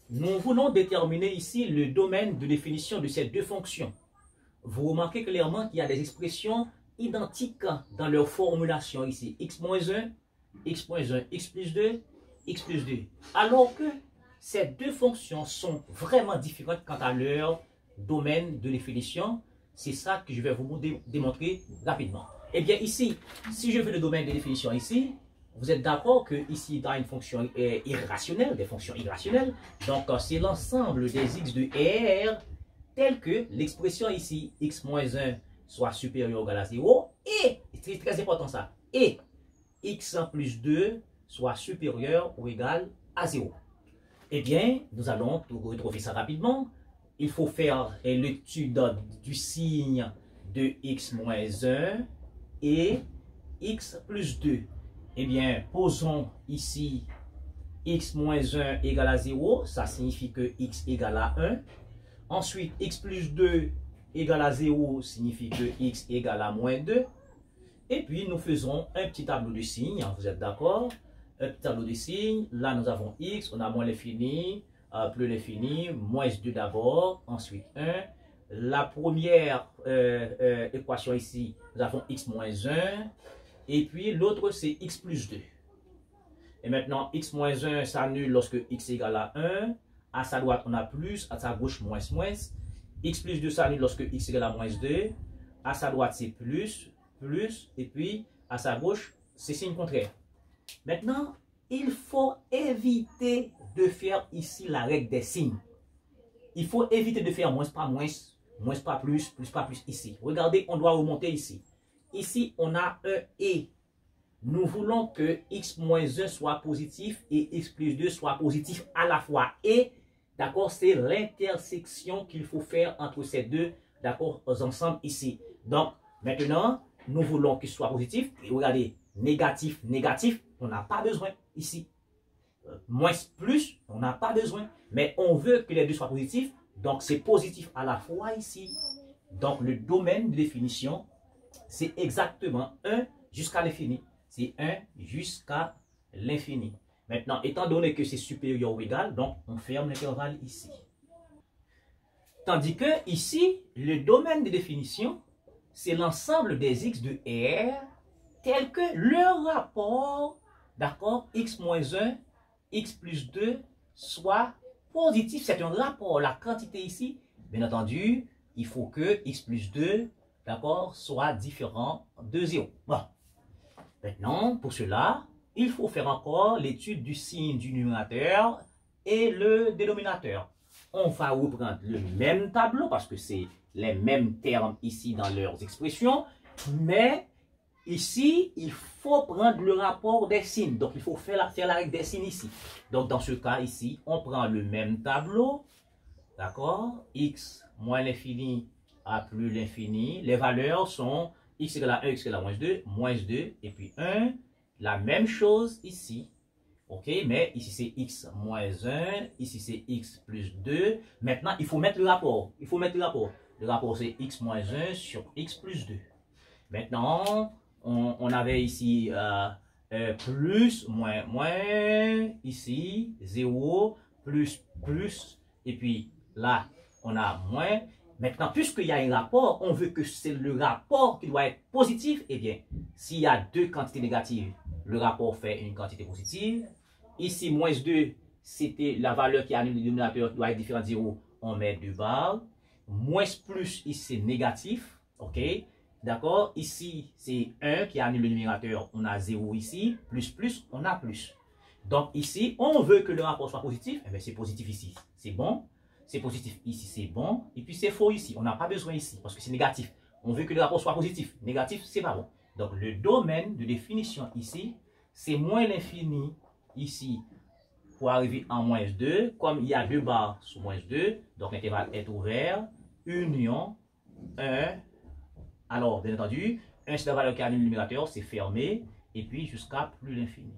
nous voulons déterminer ici le domaine de définition de ces deux fonctions. Vous remarquez clairement qu'il y a des expressions identiques dans leur formulation ici. X-1, x-1, x plus 2, x plus 2. Alors que ces deux fonctions sont vraiment différentes quant à leur domaine de définition. C'est ça que je vais vous démontrer rapidement. Eh bien ici, si je veux le domaine de définition ici, vous êtes d'accord que ici, dans une fonction irrationnelle, des fonctions irrationnelles, donc c'est l'ensemble des x de R tel que l'expression ici, x-1 soit supérieur ou égal à 0, et, c'est très important ça, et x plus 2 soit supérieur ou égal à 0. Eh bien, nous allons retrouver ça rapidement. Il faut faire l'étude du signe de x-1 et x plus 2. Eh bien, posons ici x-1 égale à 0, ça signifie que x égale à 1. Ensuite, x plus 2 égale à 0 signifie que x égale à moins 2. Et puis, nous faisons un petit tableau de signes, vous êtes d'accord? Un petit tableau de signes, là nous avons x, on a moins l'infini, plus l'infini, moins 2 d'abord, ensuite 1. La première équation ici, nous avons x moins 1. Et puis l'autre, c'est x plus 2. Et maintenant, x moins 1 s'annule lorsque x égale à 1. À sa droite, on a plus. À sa gauche, moins, moins. X plus 2 s'annule lorsque x égale à moins 2. À sa droite, c'est plus, plus. Et puis, à sa gauche, c'est signe contraire. Maintenant, il faut éviter de faire ici la règle des signes. Il faut éviter de faire moins pas plus pas plus ici. Regardez, on doit remonter ici. Ici, on a un et. Nous voulons que x moins 1 soit positif et x plus 2 soit positif à la fois. Et, d'accord, c'est l'intersection qu'il faut faire entre ces deux, d'accord, ensemble ici. Donc, maintenant, nous voulons qu'il soit positif. Et regardez, négatif, négatif, on n'a pas besoin ici. Moins plus, on n'a pas besoin. Mais on veut que les deux soient positifs. Donc, c'est positif à la fois ici. Donc, le domaine de définition, c'est exactement 1 jusqu'à l'infini. C'est 1 jusqu'à l'infini. Maintenant, étant donné que c'est supérieur ou égal, donc on ferme l'intervalle ici. Tandis que ici, le domaine de définition, c'est l'ensemble des x de R tel que le rapport, d'accord, x moins 1, x plus 2 soit positif. C'est un rapport. La quantité ici, bien entendu, il faut que x plus 2, d'accord, soit différent de 0. Bon. Maintenant, pour cela, il faut faire encore l'étude du signe du numérateur et le dénominateur. On va reprendre le même tableau parce que c'est les mêmes termes ici dans leurs expressions, mais ici, il faut prendre le rapport des signes. Donc, il faut faire la règle des signes ici. Donc, dans ce cas ici, on prend le même tableau, d'accord? X moins l'infini à plus l'infini. Les valeurs sont x égale à 1, x égale à moins 2, et puis 1. La même chose ici. OK, mais ici c'est x moins 1, ici c'est x plus 2. Maintenant, il faut mettre le rapport. Il faut mettre le rapport. Le rapport c'est x moins 1 sur x plus 2. Maintenant, on avait ici plus, moins, moins, ici 0, plus, plus, et puis là, on a moins. Maintenant, puisqu'il y a un rapport, on veut que c'est le rapport qui doit être positif. Eh bien, s'il y a deux quantités négatives, le rapport fait une quantité positive. Ici, moins 2, c'était la valeur qui annule le dénominateur, doit être différent de 0. On met 2 barres. Moins plus, ici, c'est négatif. OK? D'accord? Ici, c'est 1 qui annule le numérateur. On a 0 ici. Plus, on a plus. Donc, ici, on veut que le rapport soit positif. Eh bien, c'est positif ici. C'est bon. C'est positif ici, c'est bon. Et puis, c'est faux ici. On n'a pas besoin ici parce que c'est négatif. On veut que le rapport soit positif. Négatif, c'est pas bon. Donc, le domaine de définition ici, c'est moins l'infini ici pour arriver en moins 2. Comme il y a 2 barres sous moins 2, donc l'intervalle est ouvert. Union 1. Alors, bien entendu, 1 c'est la valeur qui annule le numérateur, c'est fermé. Et puis, jusqu'à plus l'infini.